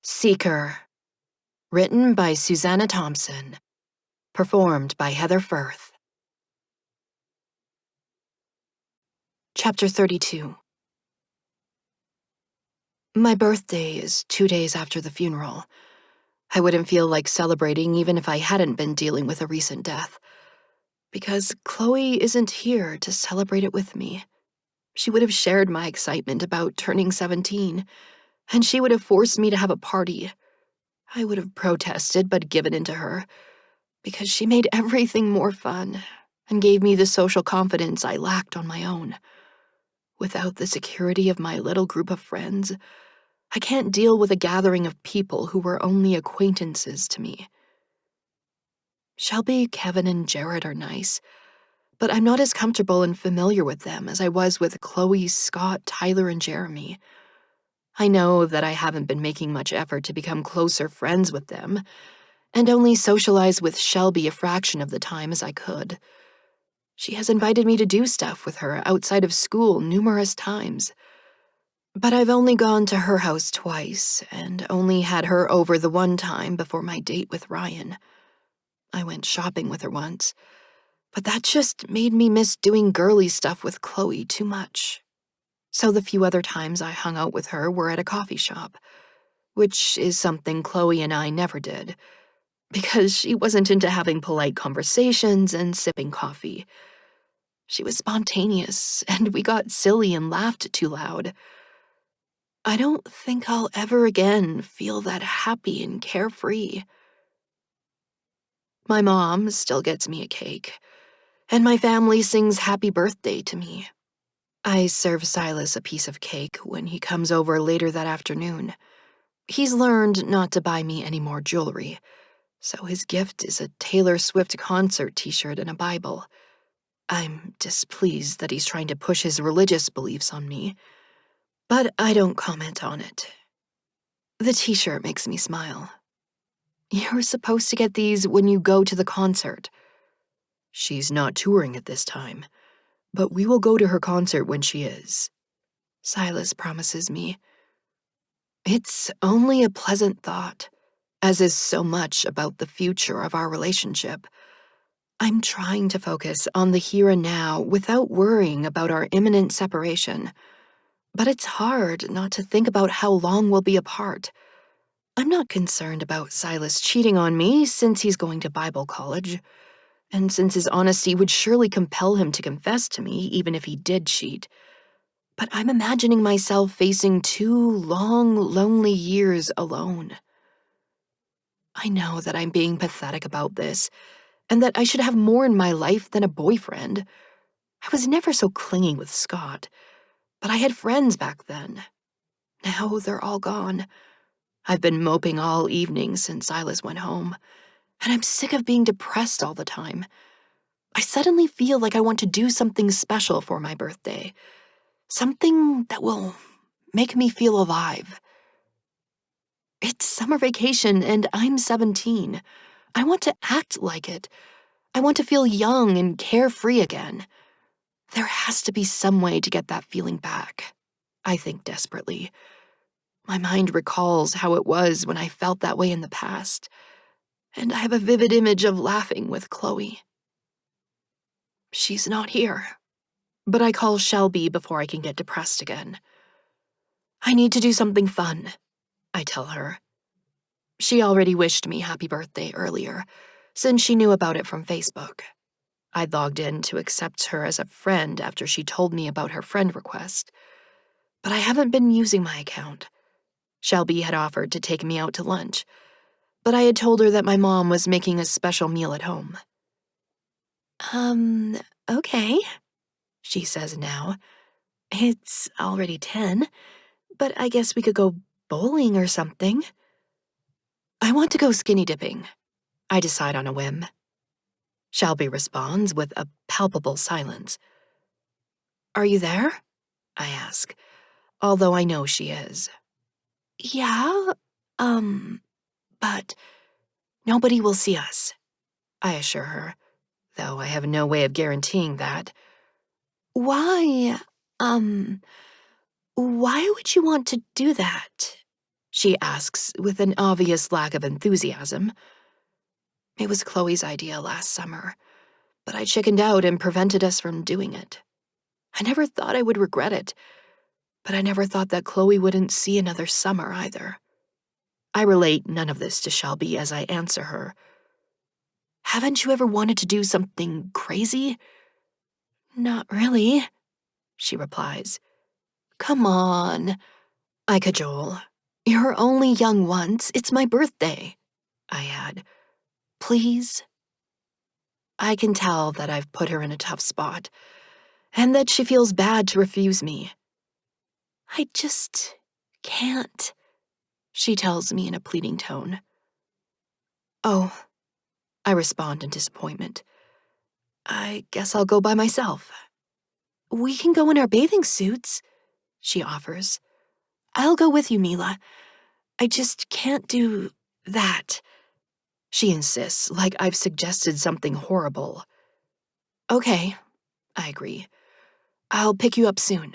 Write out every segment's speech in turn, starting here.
Seeker. Written by Suzana Thompson. Performed by Heather Firth. Chapter 32. My birthday is 2 days after the funeral. I wouldn't feel like celebrating even if I hadn't been dealing with a recent death. Because Chloe isn't here to celebrate it with me. She would have shared my excitement about turning 17, and she would have forced me to have a party. I would have protested but given in to her, because she made everything more fun and gave me the social confidence I lacked on my own. Without the security of my little group of friends, I can't deal with a gathering of people who were only acquaintances to me. Shelby, Kevin, and Jared are nice, but I'm not as comfortable and familiar with them as I was with Chloe, Scott, Tyler, and Jeremy. I know that I haven't been making much effort to become closer friends with them, and only socialize with Shelby a fraction of the time as I could. She has invited me to do stuff with her outside of school numerous times. But I've only gone to her house twice, and only had her over the one time before my date with Ryan. I went shopping with her once, but that just made me miss doing girly stuff with Chloe too much. So the few other times I hung out with her were at a coffee shop, which is something Chloe and I never did, because she wasn't into having polite conversations and sipping coffee. She was spontaneous, and we got silly and laughed too loud. I don't think I'll ever again feel that happy and carefree. My mom still gets me a cake, and my family sings happy birthday to me. I serve Silas a piece of cake when he comes over later that afternoon. He's learned not to buy me any more jewelry, so his gift is a Taylor Swift concert t-shirt and a Bible. I'm displeased that he's trying to push his religious beliefs on me, but I don't comment on it. The t-shirt makes me smile. You're supposed to get these when you go to the concert. She's not touring at this time, but we will go to her concert when she is, Silas promises me. It's only a pleasant thought, as is so much about the future of our relationship. I'm trying to focus on the here and now without worrying about our imminent separation. But it's hard not to think about how long we'll be apart. I'm not concerned about Silas cheating on me since he's going to Bible college, and since his honesty would surely compel him to confess to me even if he did cheat. But I'm imagining myself facing 2 long, lonely years alone. I know that I'm being pathetic about this, and that I should have more in my life than a boyfriend. I was never so clingy with Scott, but I had friends back then. Now they're all gone. I've been moping all evening since Silas went home, and I'm sick of being depressed all the time. I suddenly feel like I want to do something special for my birthday. Something that will make me feel alive. It's summer vacation and I'm 17. I want to act like it. I want to feel young and carefree again. There has to be some way to get that feeling back, I think desperately. My mind recalls how it was when I felt that way in the past, and I have a vivid image of laughing with Chloe. She's not here, but I call Shelby before I can get depressed again. I need to do something fun, I tell her. She already wished me happy birthday earlier, since she knew about it from Facebook. I logged in to accept her as a friend after she told me about her friend request, but I haven't been using my account. Shelby had offered to take me out to lunch, but I had told her that my mom was making a special meal at home. Okay, she says now. It's already 10, but I guess we could go bowling or something. I want to go skinny dipping, I decide on a whim. Shelby responds with a palpable silence. Are you there? I ask, although I know she is. Yeah, but nobody will see us, I assure her, though I have no way of guaranteeing that. Why, why would you want to do that? she asks with an obvious lack of enthusiasm. It was Chloe's idea last summer, but I chickened out and prevented us from doing it. I never thought I would regret it, but I never thought that Chloe wouldn't see another summer either. I relate none of this to Shelby as I answer her. Haven't you ever wanted to do something crazy? Not really, she replies. Come on, I cajole. You're only young once. It's my birthday, I add. Please? I can tell that I've put her in a tough spot, and that she feels bad to refuse me. I just can't, she tells me in a pleading tone. Oh, I respond in disappointment. I guess I'll go by myself. We can go in our bathing suits, she offers. I'll go with you, Mila. I just can't do that, she insists, like I've suggested something horrible. Okay, I agree. I'll pick you up soon.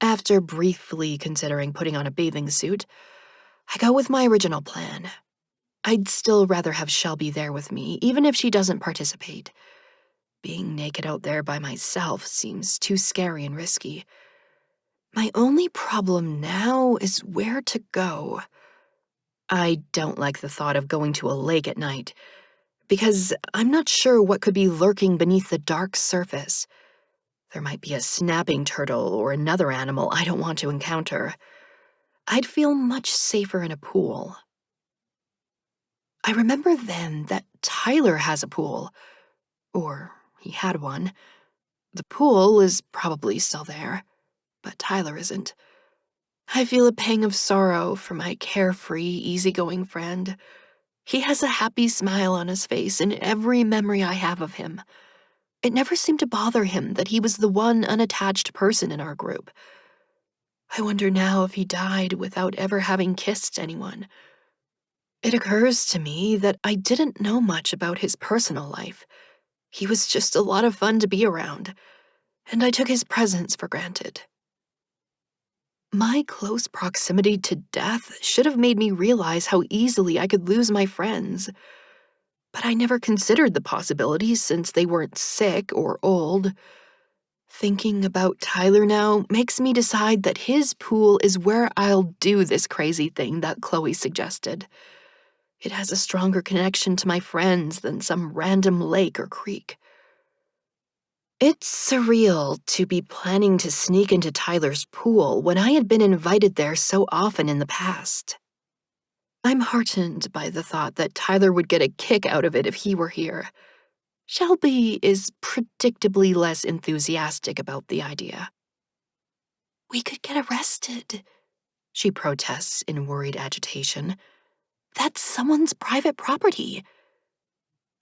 After briefly considering putting on a bathing suit, I go with my original plan. I'd still rather have Shelby there with me, even if she doesn't participate. Being naked out there by myself seems too scary and risky. My only problem now is where to go. I don't like the thought of going to a lake at night, because I'm not sure what could be lurking beneath the dark surface. There might be a snapping turtle or another animal I don't want to encounter. I'd feel much safer in a pool. I remember then that Tyler has a pool. Or he had one. The pool is probably still there, but Tyler isn't. I feel a pang of sorrow for my carefree, easygoing friend. He has a happy smile on his face in every memory I have of him. It never seemed to bother him that he was the one unattached person in our group. I wonder now if he died without ever having kissed anyone. It occurs to me that I didn't know much about his personal life. He was just a lot of fun to be around, and I took his presence for granted. My close proximity to death should have made me realize how easily I could lose my friends. But I never considered the possibilities since they weren't sick or old. Thinking about Tyler now makes me decide that his pool is where I'll do this crazy thing that Chloe suggested. It has a stronger connection to my friends than some random lake or creek. It's surreal to be planning to sneak into Tyler's pool when I had been invited there so often in the past. I'm heartened by the thought that Tyler would get a kick out of it if he were here. Shelby is predictably less enthusiastic about the idea. We could get arrested, she protests in worried agitation. That's someone's private property.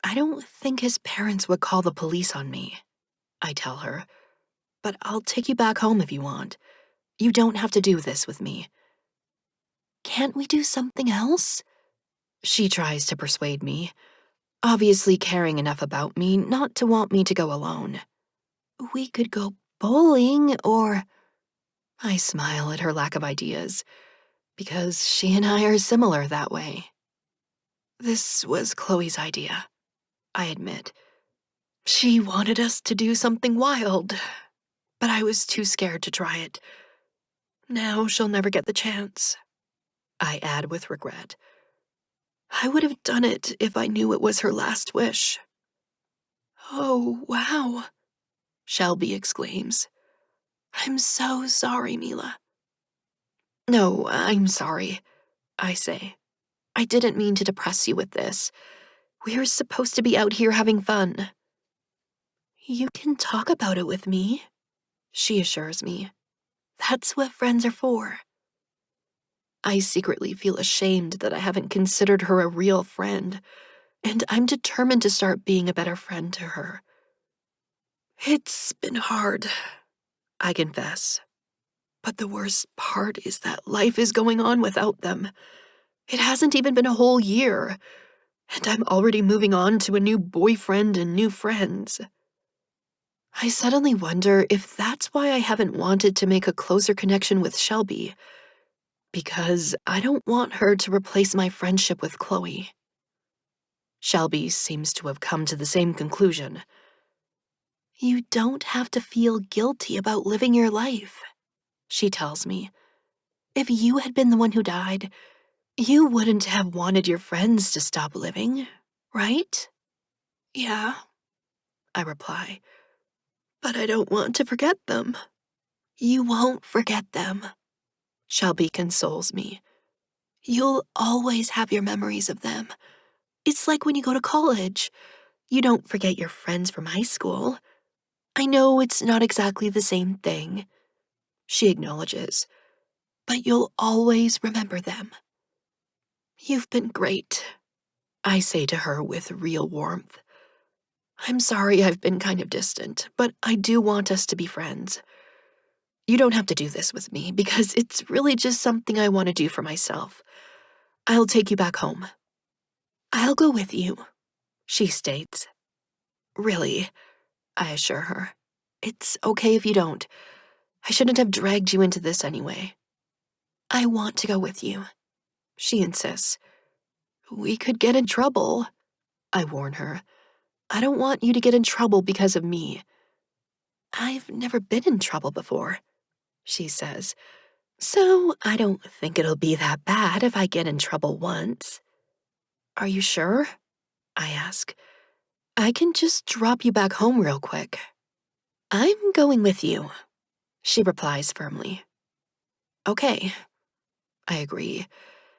I don't think his parents would call the police on me, I tell her. But I'll take you back home if you want. You don't have to do this with me. Can't we do something else? She tries to persuade me, obviously caring enough about me not to want me to go alone. We could go bowling, or... I smile at her lack of ideas, because she and I are similar that way. This was Chloe's idea, I admit. She wanted us to do something wild, but I was too scared to try it. Now she'll never get the chance, I add with regret. I would have done it if I knew it was her last wish. Oh, wow, Shelby exclaims. I'm so sorry, Mila. No, I'm sorry, I say. I didn't mean to depress you with this. We're supposed to be out here having fun. You can talk about it with me, she assures me. That's what friends are for. I secretly feel ashamed that I haven't considered her a real friend, and I'm determined to start being a better friend to her. It's been hard, I confess. But the worst part is that life is going on without them. It hasn't even been a whole year, and I'm already moving on to a new boyfriend and new friends. I suddenly wonder if that's why I haven't wanted to make a closer connection with Shelby. Because I don't want her to replace my friendship with Chloe. Shelby seems to have come to the same conclusion. You don't have to feel guilty about living your life, she tells me. If you had been the one who died, you wouldn't have wanted your friends to stop living, right? Yeah, I reply. But I don't want to forget them. You won't forget them, Shelby consoles me. You'll always have your memories of them. It's like when you go to college. You don't forget your friends from high school. I know it's not exactly the same thing, she acknowledges, but you'll always remember them. You've been great, I say to her with real warmth. I'm sorry I've been kind of distant, but I do want us to be friends. You don't have to do this with me because it's really just something I want to do for myself. I'll take you back home. I'll go with you, she states. Really, I assure her. It's okay if you don't. I shouldn't have dragged you into this anyway. I want to go with you, she insists. We could get in trouble, I warn her. I don't want you to get in trouble because of me. I've never been in trouble before, she says, so I don't think it'll be that bad if I get in trouble once. Are you sure? I ask. I can just drop you back home real quick. I'm going with you, she replies firmly. Okay, I agree,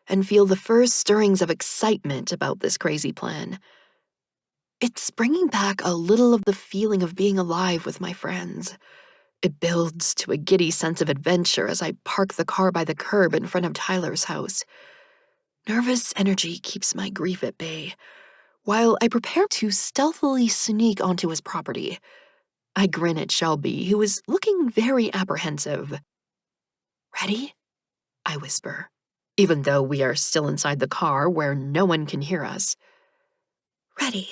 and feel the first stirrings of excitement about this crazy plan. It's bringing back a little of the feeling of being alive with my friends. It builds to a giddy sense of adventure as I park the car by the curb in front of Tyler's house. Nervous energy keeps my grief at bay, while I prepare to stealthily sneak onto his property. I grin at Shelby, who is looking very apprehensive. Ready? I whisper, even though we are still inside the car where no one can hear us. Ready,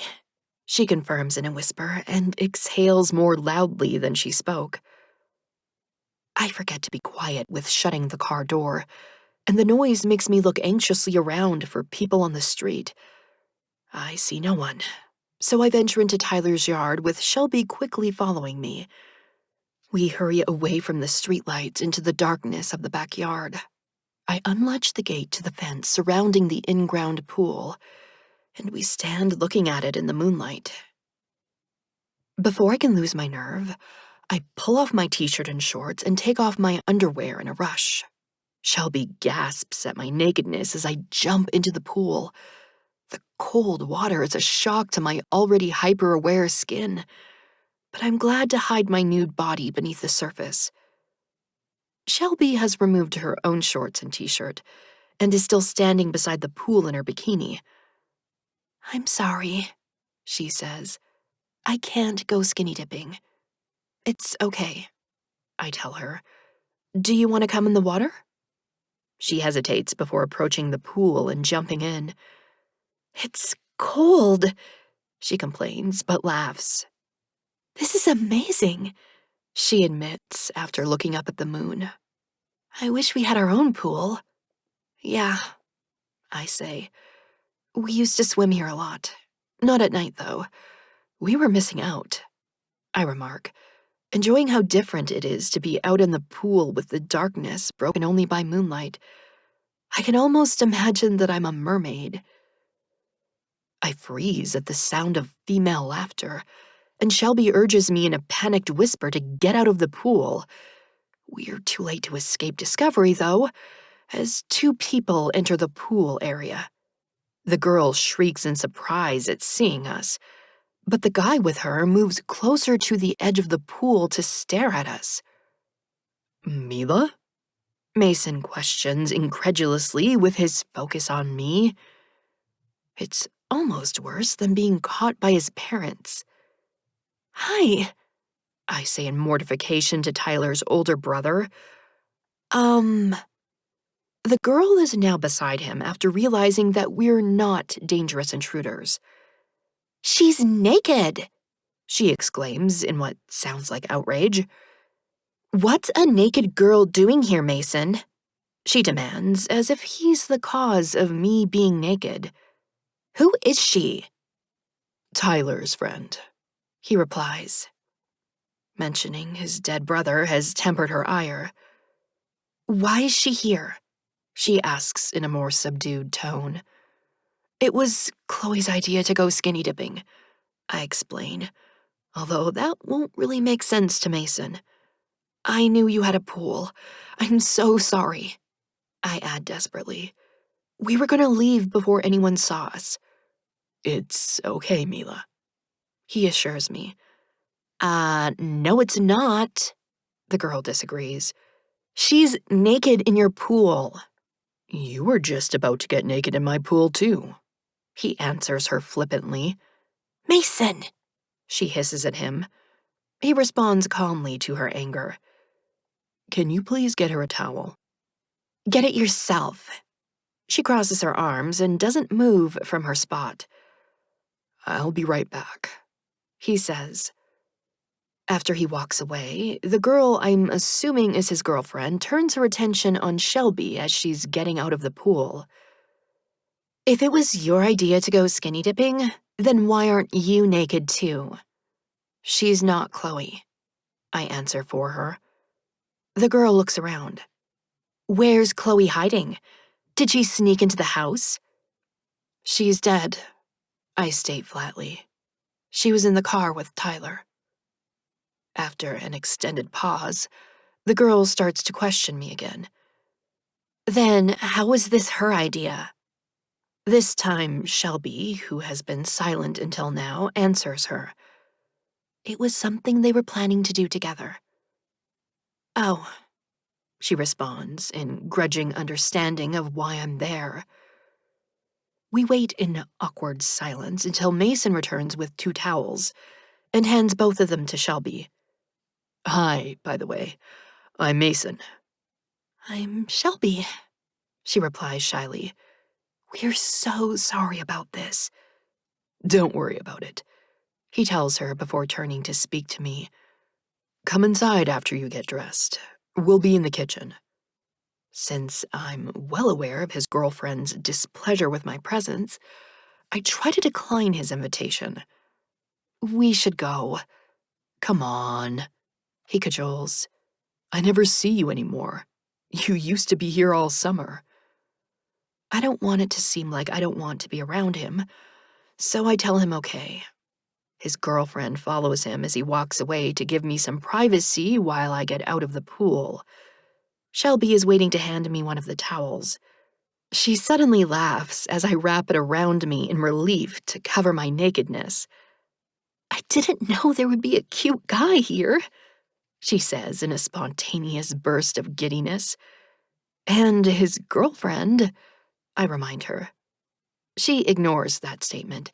she confirms in a whisper and exhales more loudly than she spoke. I forget to be quiet with shutting the car door, and the noise makes me look anxiously around for people on the street. I see no one, so I venture into Tyler's yard with Shelby quickly following me. We hurry away from the streetlights into the darkness of the backyard. I unlatch the gate to the fence surrounding the in-ground pool, and we stand looking at it in the moonlight. Before I can lose my nerve, I pull off my t-shirt and shorts and take off my underwear in a rush. Shelby gasps at my nakedness as I jump into the pool. The cold water is a shock to my already hyper-aware skin, but I'm glad to hide my nude body beneath the surface. Shelby has removed her own shorts and t-shirt and is still standing beside the pool in her bikini. I'm sorry, she says. I can't go skinny dipping. It's okay, I tell her. Do you want to come in the water? She hesitates before approaching the pool and jumping in. It's cold, she complains, but laughs. This is amazing, she admits after looking up at the moon. I wish we had our own pool. Yeah, I say. We used to swim here a lot. Not at night, though. We were missing out, I remark, enjoying how different it is to be out in the pool with the darkness broken only by moonlight. I can almost imagine that I'm a mermaid. I freeze at the sound of female laughter, and Shelby urges me in a panicked whisper to get out of the pool. We're too late to escape discovery, though, as two people enter the pool area. The girl shrieks in surprise at seeing us, but the guy with her moves closer to the edge of the pool to stare at us. Mila? Mason questions incredulously with his focus on me. It's almost worse than being caught by his parents. Hi, I say in mortification to Tyler's older brother. The girl is now beside him after realizing that we're not dangerous intruders. She's naked, she exclaims in what sounds like outrage. What's a naked girl doing here, Mason? she demands, as if he's the cause of me being naked. Who is she? Tyler's friend, he replies. Mentioning his dead brother has tempered her ire. Why is she here? She asks in a more subdued tone. It was Chloe's idea to go skinny dipping, I explain, although that won't really make sense to Mason. I knew you had a pool. I'm so sorry, I add desperately. We were going to leave before anyone saw us. It's okay, Mila, he assures me. No it's not, the girl disagrees. She's naked in your pool. You were just about to get naked in my pool, too, he answers her flippantly. Mason, she hisses at him. He responds calmly to her anger. Can you please get her a towel? Get it yourself. She crosses her arms and doesn't move from her spot. I'll be right back, he says. After he walks away, the girl I'm assuming is his girlfriend turns her attention on Shelby as she's getting out of the pool. If it was your idea to go skinny dipping, then why aren't you naked too? She's not Chloe, I answer for her. The girl looks around. Where's Chloe hiding? Did she sneak into the house? She's dead, I state flatly. She was in the car with Tyler. After an extended pause, the girl starts to question me again. Then, how was this her idea? This time, Shelby, who has been silent until now, answers her. It was something they were planning to do together. Oh, she responds, in grudging understanding of why I'm there. We wait in awkward silence until Mason returns with 2 towels and hands both of them to Shelby. Hi, by the way. I'm Mason. I'm Shelby, she replies shyly. We're so sorry about this. Don't worry about it, he tells her before turning to speak to me. Come inside after you get dressed. We'll be in the kitchen. Since I'm well aware of his girlfriend's displeasure with my presence, I try to decline his invitation. We should go. Come on, he cajoles. I never see you anymore. You used to be here all summer. I don't want it to seem like I don't want to be around him, so I tell him okay. His girlfriend follows him as he walks away to give me some privacy while I get out of the pool. Shelby is waiting to hand me one of the towels. She suddenly laughs as I wrap it around me in relief to cover my nakedness. I didn't know there would be a cute guy here, she says in a spontaneous burst of giddiness. And his girlfriend, I remind her. She ignores that statement.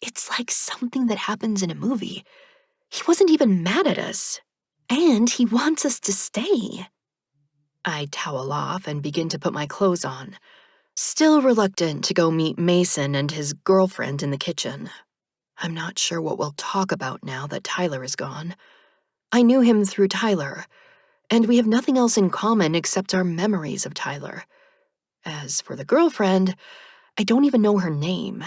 It's like something that happens in a movie. He wasn't even mad at us. And he wants us to stay. I towel off and begin to put my clothes on, still reluctant to go meet Mason and his girlfriend in the kitchen. I'm not sure what we'll talk about now that Tyler is gone. I knew him through Tyler, and we have nothing else in common except our memories of Tyler. As for the girlfriend, I don't even know her name.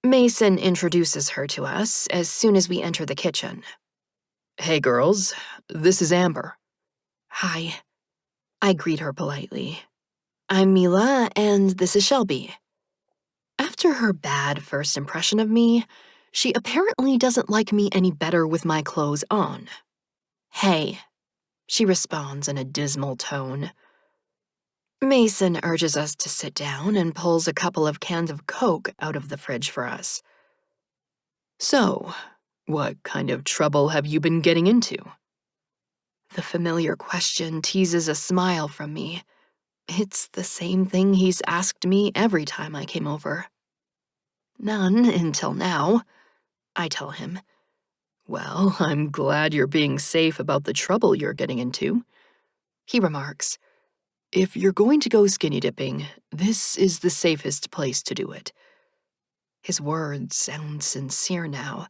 Mason introduces her to us as soon as we enter the kitchen. Hey girls, this is Amber. Hi. I greet her politely. I'm Mila, and this is Shelby. After her bad first impression of me, she apparently doesn't like me any better with my clothes on. Hey, she responds in a dismal tone. Mason urges us to sit down and pulls a couple of cans of Coke out of the fridge for us. So, what kind of trouble have you been getting into? The familiar question teases a smile from me. It's the same thing he's asked me every time I came over. None until now, I tell him. Well, I'm glad you're being safe about the trouble you're getting into, he remarks. If you're going to go skinny dipping, this is the safest place to do it. His words sound sincere now,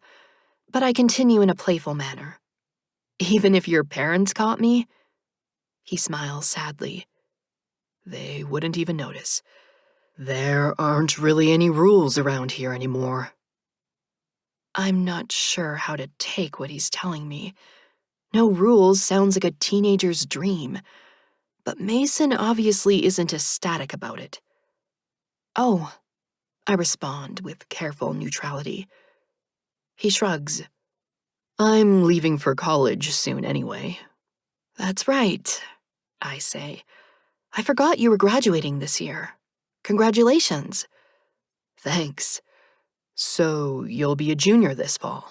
but I continue in a playful manner. Even if your parents caught me? He smiles sadly. They wouldn't even notice. There aren't really any rules around here anymore. I'm not sure how to take what he's telling me. No rules sounds like a teenager's dream, but Mason obviously isn't ecstatic about it. Oh, I respond with careful neutrality. He shrugs. I'm leaving for college soon anyway. That's right, I say. I forgot you were graduating this year. Congratulations. Thanks. So you'll be a junior this fall.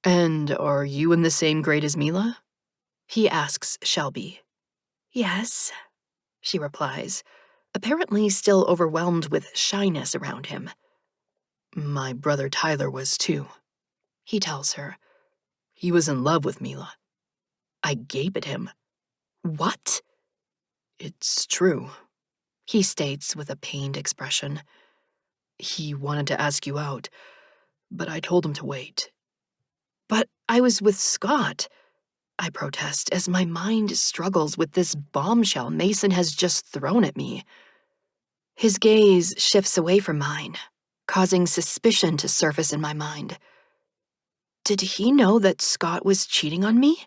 And are you in the same grade as Mila? He asks Shelby. Yes, she replies, apparently still overwhelmed with shyness around him. My brother Tyler was too, he tells her. He was in love with Mila. I gape at him. What? It's true, he states with a pained expression. He wanted to ask you out, but I told him to wait. But I was with Scott, I protest as my mind struggles with this bombshell Mason has just thrown at me. His gaze shifts away from mine, causing suspicion to surface in my mind. Did he know that Scott was cheating on me?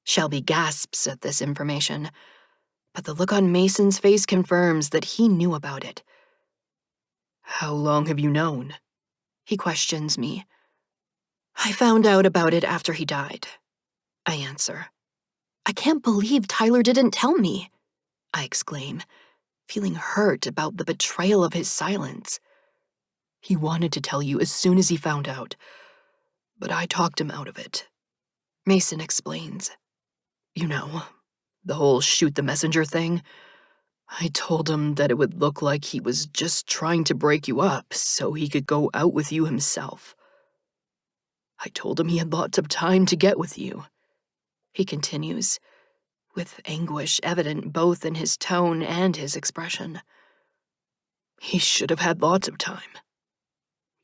Shelby gasps at this information, but the look on Mason's face confirms that he knew about it. How long have you known? He questions me. I found out about it after he died, I answer. I can't believe Tyler didn't tell me, I exclaim, feeling hurt about the betrayal of his silence. He wanted to tell you as soon as he found out, but I talked him out of it. Mason explains. You know, the whole shoot the messenger thing. I told him that it would look like he was just trying to break you up so he could go out with you himself. I told him he had lots of time to get with you, he continues, with anguish evident both in his tone and his expression. He should have had lots of time.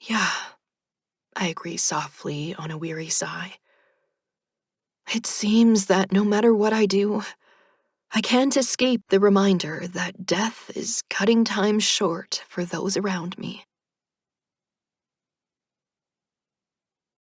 Yeah, I agree softly on a weary sigh. It seems that no matter what I do, I can't escape the reminder that death is cutting time short for those around me.